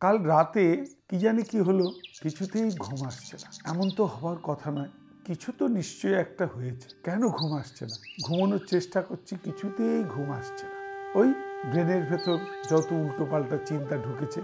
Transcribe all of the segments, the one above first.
কাল রাতে কি জানি কি হলো, কিছুতেই ঘুম আসছে না। এমন তো হওয়ার কথা নয়, কিছু তো নিশ্চয়ই একটা হয়েছে। কেন ঘুম আসছে না? ঘুমানোর চেষ্টা করছি, কিছুতেই ঘুম আসছে না। ওই ব্রেনের ভেতর যত উল্টোপাল্টা চিন্তা ঢুকেছে,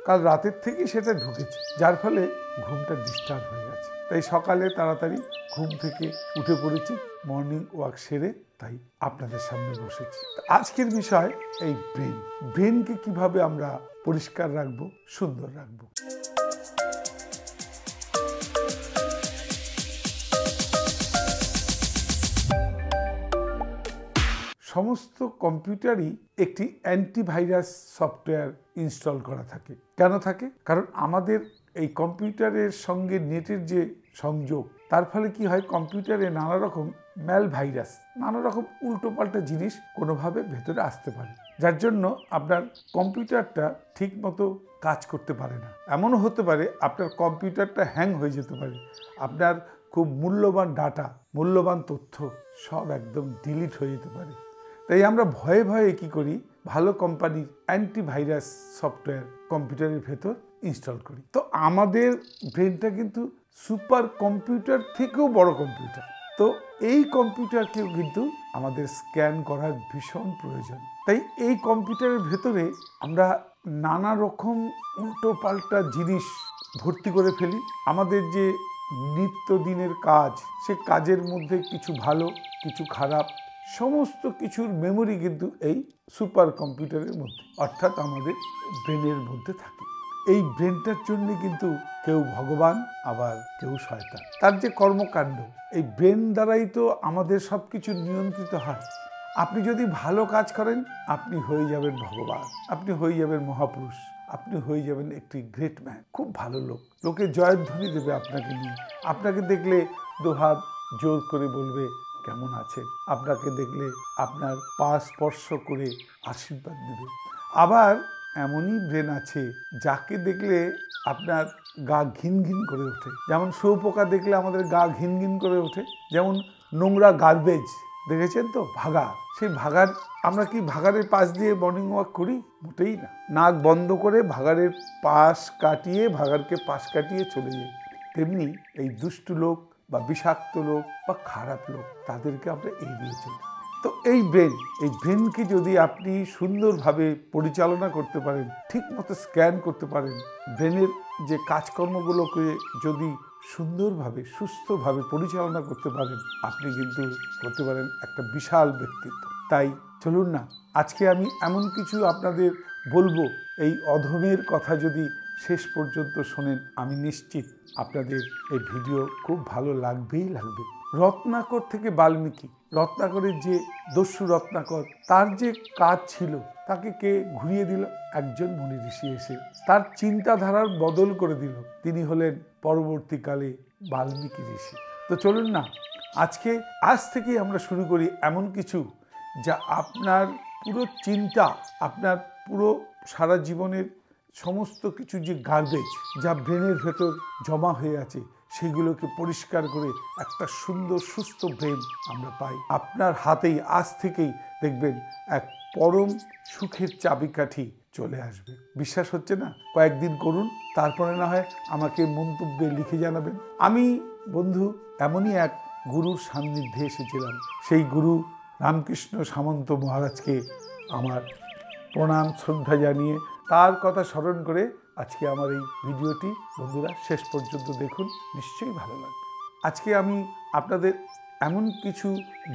কাল রাতের থেকেই সেটা ঢুকেছে, যার ফলে ঘুমটা ডিস্টার্ব হয়ে গেছে। তাই সকালে তাড়াতাড়ি ঘুম থেকে উঠে পড়েছি, মর্নিং ওয়াক সেরে তাই আপনাদের সামনে বসেছি। আজকের বিষয় এই ব্রেনকে কিভাবে আমরা পরিষ্কার রাখবো, সুন্দর রাখবো। সমস্ত কম্পিউটারই একটি অ্যান্টিভাইরাস সফটওয়্যার ইনস্টল করা থাকে। কেন থাকে? কারণ আমাদের এই কম্পিউটারের সঙ্গে নেটের যে সংযোগ, তার ফলে কি হয়, কম্পিউটারে নানা রকম ম্যালভাইরাস, নানা রকম উল্টোপাল্টা জিনিস কোনোভাবে ভেতরে আসতে পারে, যার জন্য আপনার কম্পিউটারটা ঠিক মতো কাজ করতে পারে না। এমনও হতে পারে আপনার কম্পিউটারটা হ্যাং হয়ে যেতে পারে, আপনার খুব মূল্যবান ডাটা, মূল্যবান তথ্য সব একদম ডিলিট হয়ে যেতে পারে। তাই আমরা ভয়ে ভয়ে কি করি, ভালো কোম্পানির অ্যান্টিভাইরাস সফটওয়্যার কম্পিউটারের ভেতর ইনস্টল করি। তো আমাদের ব্রেনটা কিন্তু সুপার কম্পিউটার থেকেও বড় কম্পিউটার। তো এই কম্পিউটারকেও কিন্তু আমাদের স্ক্যান করার ভীষণ প্রয়োজন। তাই এই কম্পিউটারের ভেতরে আমরা নানা রকম উল্টো পাল্টা জিনিস ভর্তি করে ফেলি। আমাদের যে নিত্যদিনের কাজ, সে কাজের মধ্যে কিছু ভালো, কিছু খারাপ, সমস্ত কিছুর মেমোরি কিন্তু এই সুপার কম্পিউটারের মধ্যে, অর্থাৎ আমাদের ব্রেনের মধ্যে থাকে। এই ব্রেনটার জন্য কিন্তু কেউ ভগবান, আবার কেউ শয়তান। তার যে কর্মকাণ্ড, এই ব্রেন দ্বারাই তো আমাদের সব কিছু নিয়ন্ত্রিত হয়। আপনি যদি ভালো কাজ করেন, আপনি হয়ে যাবেন ভগবান, আপনি হয়ে যাবেন মহাপুরুষ, আপনি হয়ে যাবেন একটি গ্রেট ম্যান, খুব ভালো লোক। লোকে জয়ধ্বনি দেবে আপনাকে নিয়ে। আপনাকে দেখলে দুহাত জোর করে বলবে কেমন আছেন, আপনাকে দেখলে আপনার পা স্পর্শ করে আশীর্বাদ দেবে। আবার এমনই ব্রেন আছে যাকে দেখলে আপনার গা ঘিন ঘিন করে ওঠে। যেমন শুঁয়োপোকা দেখলে আমাদের গা ঘিন ঘিন করে ওঠে, যেমন নোংরা গার্বেজ দেখেছেন তো, ভাগাড়, সেই ভাগাড়, আমরা কি ভাগাড়ের পাশ দিয়ে মর্নিং ওয়াক করি? মোটেই না। নাক বন্ধ করে ভাগাড়ের পাশ কাটিয়ে, ভাগাড়কে পাশ কাটিয়ে চলে যাই। তেমনি এই দুষ্টু লোক বা বিষাক্ত লোক বা খারাপ লোক, তাদেরকে আমরা এড়িয়ে চলি। তো এই ব্রেনকে যদি আপনি সুন্দরভাবে পরিচালনা করতে পারেন, ঠিক মতো স্ক্যান করতে পারেন, ব্রেনের যে কাজকর্মগুলোকে যদি সুন্দরভাবে, সুস্থভাবে পরিচালনা করতে পারেন, আপনি কিন্তু হতে পারেন একটা বিশাল ব্যক্তিত্ব। তাই চলুন না, আজকে আমি এমন কিছু আপনাদের বলবো, এই অধমের কথা যদি শেষ পর্যন্ত শোনেন, আমি নিশ্চিত আপনাদের এই ভিডিও খুব ভালো লাগবেই লাগবে। রত্নাকর থেকে বাল্মীকি, রত্নাকরের যে দস্যু রত্নাকর, তার যে কাজ ছিল, তাকে কে ঘুরিয়ে দিল? একজন মুনি ঋষি এসে তার চিন্তাধারার বদল করে দিল। তিনি হলেন পরবর্তীকালে বাল্মীকি ঋষি। তো চলুন না, আজ থেকেই আমরা শুরু করি এমন কিছু যা আপনার পুরো চিন্তা, আপনার পুরো সারা জীবনের সমস্ত কিছু যে গার্বেজ, যা ব্রেনের ভেতর জমা হয়ে আছে, সেগুলোকে পরিষ্কার করে একটা সুন্দর সুস্থ ব্রেন আমরা পাই। আপনার হাতেই আজ থেকেই দেখবেন এক পরম সুখের চাবিকাঠি চলে আসবে। বিশ্বাস হচ্ছে না? কয়েকদিন করুন, তারপরে না হয় আমাকে মন্তব্যে লিখে জানাবেন। আমি বন্ধু এমনই এক গুরুর সান্নিধ্যে এসেছিলাম। সেই গুরু রামকৃষ্ণ সামন্ত মহারাজকে আমার প্রণাম শ্রদ্ধা জানিয়ে, তার কথা স্মরণ করে আজকে আমার এই ভিডিওটি বন্ধুরা শেষ পর্যন্ত দেখুন, নিশ্চয়ই ভালো লাগবে। আজকে আমি আপনাদের এমন কিছু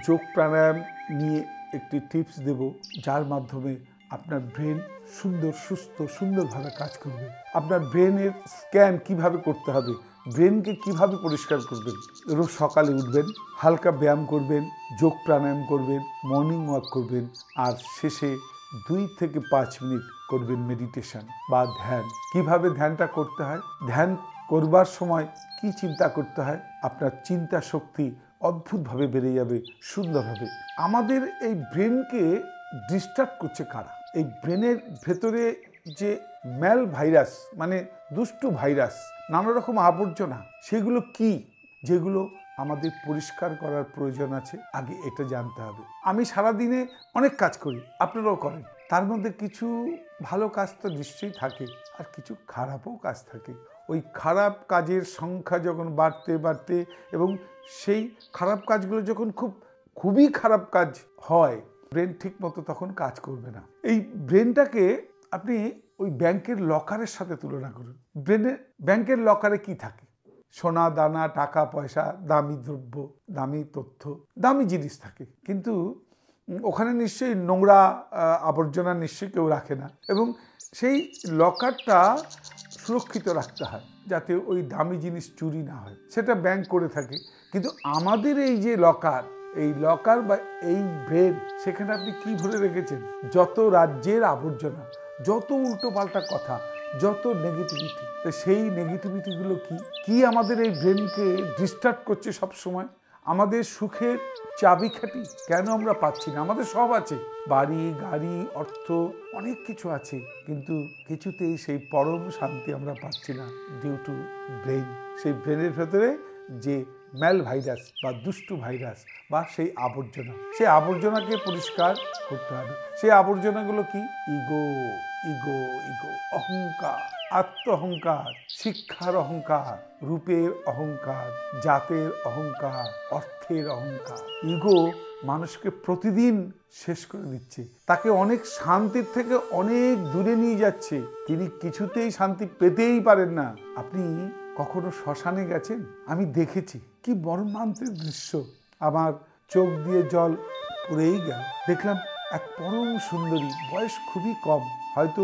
যোগ প্রাণায়াম নিয়ে একটি টিপস দেব, যার মাধ্যমে আপনার ব্রেন সুন্দরভাবে কাজ করবে। আপনার ব্রেনের স্ক্যান কিভাবে করতে হবে, ব্রেনকে কিভাবে পরিষ্কার করবেন। রোজ সকালে উঠবেন, হালকা ব্যায়াম করবেন, যোগ প্রাণায়াম করবেন, মর্নিং ওয়াক করবেন, আর শেষে 2 থেকে 5 মিনিট করবেন মেডিটেশন বা ধ্যান। কিভাবে ধ্যানটা করতে হয়, ধ্যান করবার সময় কি চিন্তা করতে হয়, আপনার চিন্তা শক্তি অদ্ভুতভাবে বেড়ে যাবে, সুন্দর হবে। আমাদের এই ব্রেনকে ডিস্টার্ব করছে কারা? এই ব্রেনের ভেতরে যে ম্যাল ভাইরাস, মানে দুষ্টু ভাইরাস, নানা রকম আবর্জনা, সেগুলো কি, যেগুলো আমাদের পরিষ্কার করার প্রয়োজন আছে। আগে এটা জানতে হবে। আমি সারাদিনে অনেক কাজ করি, আপনারাও করেন, তার মধ্যে কিছু ভালো কাজ তো নিশ্চয়ই থাকে, আর কিছু খারাপও কাজ থাকে। ওই খারাপ কাজের সংখ্যা যখন বাড়তে বাড়তে এবং সেই খারাপ কাজগুলো যখন খুবই খারাপ কাজ হয়, ব্রেন ঠিক মতো তখন কাজ করবে না। এই ব্রেনটাকে আপনি ওই ব্যাংকের লকারের সাথে তুলনা করুন। ব্যাংকের লকারে কি থাকে? সোনা দানা, টাকা পয়সা, দামি দ্রব্য, দামি তথ্য, দামি জিনিস থাকে। কিন্তু ওখানে নিশ্চয়ই নোংরা আবর্জনা নিশ্চয়ই কেউ রাখে না, এবং সেই লকারটা সুরক্ষিত রাখতে হয় যাতে ওই দামি জিনিস চুরি না হয়, সেটা ব্যাংক করে থাকে। কিন্তু আমাদের এই যে লকার, এই লকার বা এই ব্রেন, সেখানে আপনি কি ভরে রেখেছেন? যত রাজ্যের আবর্জনা, যত উল্টো পাল্টা কথা, যত নেগেটিভিটি। তো সেই নেগেটিভিটিগুলো কি আমাদের এই ব্রেনকে ডিস্টার্ব করছে সব সময়। আমাদের সুখের চাবিকাঠি কেন আমরা পাচ্ছি না? আমাদের সব আছে, বাড়ি গাড়ি অর্থ অনেক কিছু আছে, কিন্তু কিছুতেই সেই পরম শান্তি আমরা পাচ্ছি না, ডিউ টু ব্রেন। সেই ব্রেনের ভেতরে যে ম্যাল ভাইরাস বা দুষ্টু ভাইরাস বা সেই আবর্জনা, সেই আবর্জনাকে পরিষ্কার করতে হবে। সেই আবর্জনাগুলো কি? ইগো, ইগো, ইগো, অহংকার, আত্ম অহংকার, শিক্ষার অহংকার, রূপের অহংকার, জাতের অহংকার, অর্থের অহংকার। ইগো মানুষকে প্রতিদিন শেষ করে দিচ্ছে, তাকে অনেক শান্তির থেকে অনেক দূরে নিয়ে যাচ্ছে। তিনি কিছুতেই শান্তি পেতেই পারেন না। আপনি কখনো শ্মশানে গেছেন? আমি দেখেছি, কি মর্মান্তিক দৃশ্য। আমার চোখ দিয়ে জল পড়েই গেল। দেখলাম এক পরম সুন্দরী, বয়স খুবই কম, হয়তো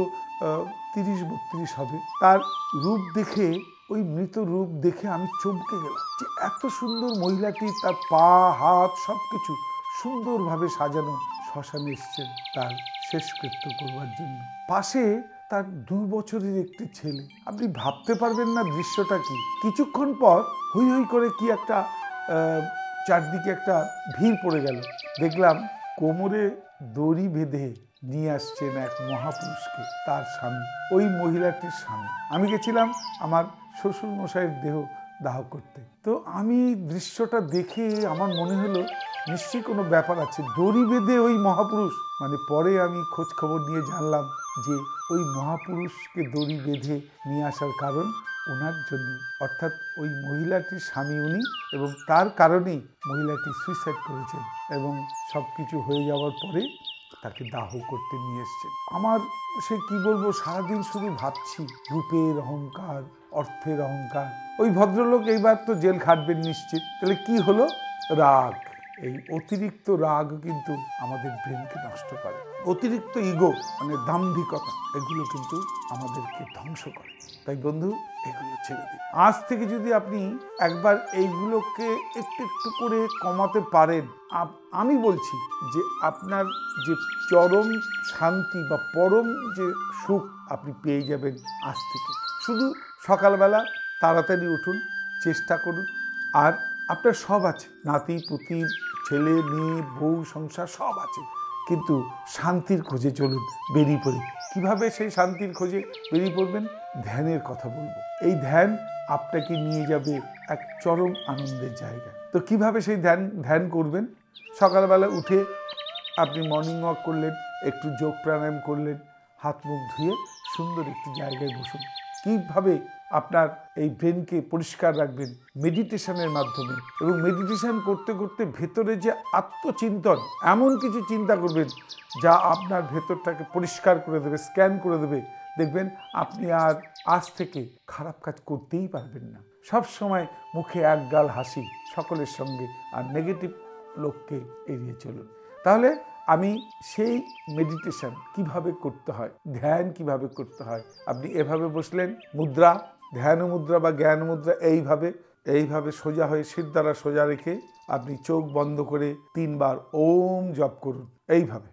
30-32 হবে। তার রূপ দেখে, ওই মৃত রূপ দেখে আমি চমকে গেলাম যে এত সুন্দর মহিলাটি, তার পা হাত সবকিছু সুন্দরভাবে সাজানো, শ্মশানে এসছেন তার শেষকৃত্য করবার জন্য। পাশে তার 2 বছরের একটি ছেলে। আপনি ভাবতে পারবেন না দৃশ্যটা কি। কিছুক্ষণ পর হই হই করে কি একটা চারদিকে একটা ভিড় পড়ে গেল। দেখলাম কোমরে দড়ি বেঁধে নিয়ে আসছেন এক মহাপুরুষকে, তার স্বামী, ওই মহিলাটির স্বামী। আমি গেছিলাম আমার শ্বশুর মশাইয়ের দেহ দাহ করতে। তো আমি দৃশ্যটা দেখে আমার মনে হলো নিশ্চয়ই কোনো ব্যাপার আছে। দড়ি বেঁধে ওই মহাপুরুষ, মানে পরে আমি খোঁজ খবর নিয়ে জানলাম যে ওই মহাপুরুষকে দড়ি বেঁধে নিয়ে আসার কারণ ওনার জন্য, অর্থাৎ ওই মহিলাটির স্বামী উনি, এবং তার কারণেই মহিলাটি সুইসাইড করেছেন, এবং সব কিছু হয়ে যাওয়ার পরে তাকে দাহ করতে নিয়ে এসছেন। আমার সে কি বলবো, সারাদিন শুধু ভাবছি রূপের অহংকার, অর্থের অহংকার। ওই ভদ্রলোক এইবার তো জেল খাটবেন নিশ্চিত। তাহলে কি হলো? রাগ। এই অতিরিক্ত রাগ কিন্তু আমাদের ব্রেনকে নষ্ট করে। অতিরিক্ত ইগো মানে দাম্ভিকতা, এগুলো কিন্তু আমাদেরকে ধ্বংস করে। তাই বন্ধু, এগুলো ছেড়ে দিন। আজ থেকে যদি আপনি একবার এইগুলোকে একটু একটু করে কমাতে পারেন, আমি বলছি যে আপনার যে চরম শান্তি বা পরম যে সুখ আপনি পেয়ে যাবেন আজ থেকে। শুধু সকালবেলা তাড়াতাড়ি উঠুন, চেষ্টা করুন। আর আপনার সব আছে, নাতি পুতি, ছেলে মেয়ে, বউ, সংসার সব আছে, কিন্তু শান্তির খোঁজে চলুন, বেরিয়ে পড়ি। কিভাবে সেই শান্তির খোঁজে বেরিয়ে পড়বেন? ধ্যানের কথা বলবো। এই ধ্যান আপনাকে নিয়ে যাবে এক চরম আনন্দের জায়গায়। তো কিভাবে সেই ধ্যান করবেন? সকালবেলা উঠে আপনি মর্নিং ওয়াক করলেন, একটু যোগ প্রাণায়াম করলেন, হাত মুখ ধুয়ে সুন্দর একটি জায়গায় বসুন। কীভাবে আপনার এই ব্রেনকে পরিষ্কার রাখবেন? মেডিটেশনের মাধ্যমে। এবং মেডিটেশন করতে করতে ভেতরে যে আত্মচিন্তন, এমন কিছু চিন্তা করবেন যা আপনার ভেতরটাকে পরিষ্কার করে দেবে, স্ক্যান করে দেবে। দেখবেন আপনি আর আজ থেকে খারাপ কাজ করতেই পারবেন না। সব সময় মুখে একগাল হাসি সকলের সঙ্গে, আর নেগেটিভ লোককে এড়িয়ে চলুন। তাহলে আমি সেই মেডিটেশন কিভাবে করতে হয়, ধ্যান কিভাবে করতে হয়, আপনি এভাবে বসলেন, মুদ্রা, ধ্যান মুদ্রা বা জ্ঞান মুদ্রা, এইভাবে সোজা হয়ে শিরদাঁড়া সোজা রেখে আপনি চোখ বন্ধ করে 3 বার ওম জপ করুন। এইভাবে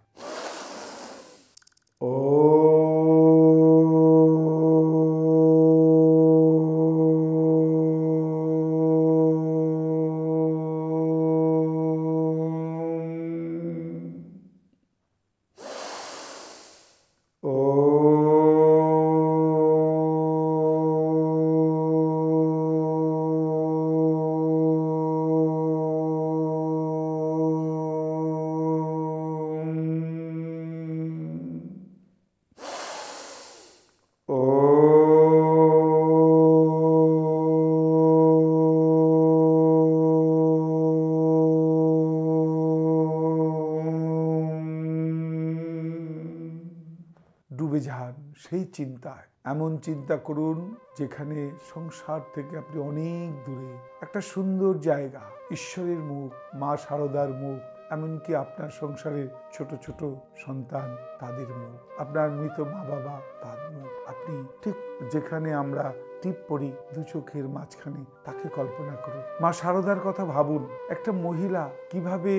সেই চিন্তায়, এমন চিন্তা করুন যেখানে সংসার থেকে আপনি অনেক দূরে, একটা সুন্দর জায়গা, ঈশ্বরের মুখ, মা শারদার মুখ, এমনকি আপনার সংসারের ছোট ছোট সন্তান, তাদের মুখ, আপনার মৃত মা বাবা, তার মুখ, আপনি ঠিক যেখানে আমরা টিপ পড়ি দু চোখের মাঝখানে, তাকে কল্পনা করুন। মা শারদার কথা ভাবুন, একটা মহিলা কিভাবে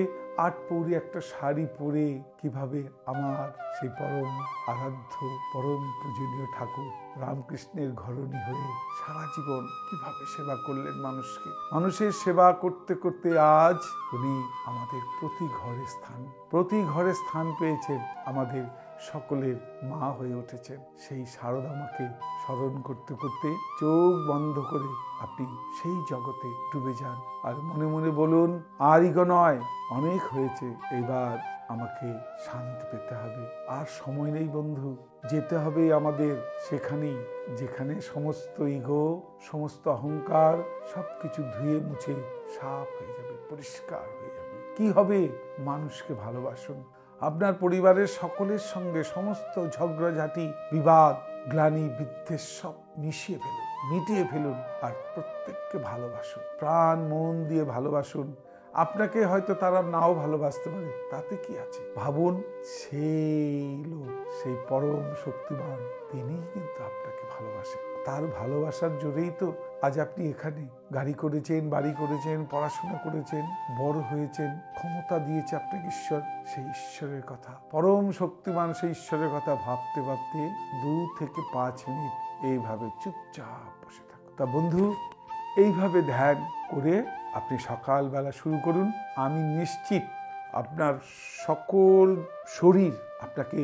আটপৌরি একটা শাড়ি পরে কিভাবে আমার সেই পরম আরাধ্য, পরম পূজনীয় ঠাকুর রামকৃষ্ণের ঘরণী হয়ে সারা জীবন কিভাবে সেবা করলেন মানুষকে। মানুষের সেবা করতে করতে আজ উনি আমাদের প্রতি ঘরে স্থান পেয়েছেন, আমাদের সকলের মা হয়ে উঠেছেন। সেই শারদা মাকে স্মরণ করতে করতে চোখ বন্ধ করে আপনি সেই জগতে ডুবে যান, আর মনে মনে বলুন, আরিগো নয়, অনেক হয়েছে, এবার আমাকে শান্তি পেতে হবে। আর সময় নেই বন্ধু, যেতে হবে আমাদের সেখানেই যেখানে সমস্ত ইগো, সমস্ত অহংকার সবকিছু ধুয়ে মুছে সাফ হয়ে যাবে, পরিষ্কার হয়ে যাবে। কি হবে? মানুষকে ভালোবাসুন। আপনার পরিবারের সকলের সঙ্গে সমস্ত ঝগড়াঝাটি, বিবাদ, গ্লানি, বিদ্বেষ সব মিটিয়ে ফেলুন আর প্রত্যেককে ভালোবাসুন, প্রাণ মন দিয়ে ভালোবাসুন। আপনাকে হয়তো তারা নাও ভালোবাসতে পারে, তাতে কি আছে? ভাবুন, সেই পরম শক্তিমান, তিনিই কিন্তু আপনাকে ভালোবাসেন। তার ভালোবাসার জোরেই তো আজ আপনি এখানে গাড়ি করেছেন, বাড়ি করেছেন, পড়াশোনা করেছেন, বড় হয়েছেন, ক্ষমতা দিয়েছে আপনাকে ঈশ্বর। সেই ঈশ্বরের কথা, পরম শক্তিমান সেই ঈশ্বরের কথা ভাবতে ভাবতে 2 থেকে 5 মিনিট এইভাবে চুপচাপ বসে থাকুন। তা বন্ধু, এইভাবে ধ্যান করে আপনি সকালবেলা শুরু করুন। আমি নিশ্চিত আপনার সকল শরীর আপনাকে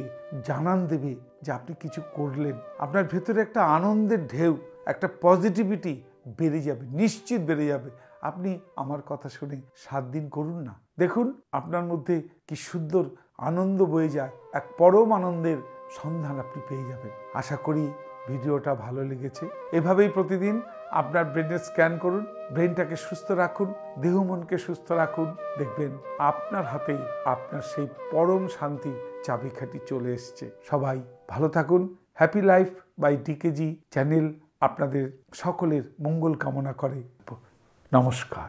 জানান দেবে যে আপনি কিছু করলেন। আপনার ভেতরে একটা আনন্দের ঢেউ, একটা পজিটিভিটি বেড়ে যাবে, নিশ্চিত বেড়ে যাবে। আপনি আমার কথা শুনে 7 দিন করুন না, দেখুন আপনার মধ্যে কি সুন্দর আনন্দ বয়ে যায়, এক পরম আনন্দের সন্ধান আপনি পেয়ে যাবেন। আশা করি ভিডিওটা ভালো লেগেছে। এভাবেই প্রতিদিন আপনার ব্রেনের স্ক্যান করুন, ব্রেনটাকে সুস্থ রাখুন, দেহ মনকে সুস্থ রাখুন, দেখবেন আপনার হাতেই আপনার সেই পরম শান্তি চাবিকাঠি চলে এসছে। সবাই ভালো থাকুন। হ্যাপি লাইফ বাই ডিকেজি চ্যানেল আপনাদের সকলের মঙ্গল কামনা করে। নমস্কার।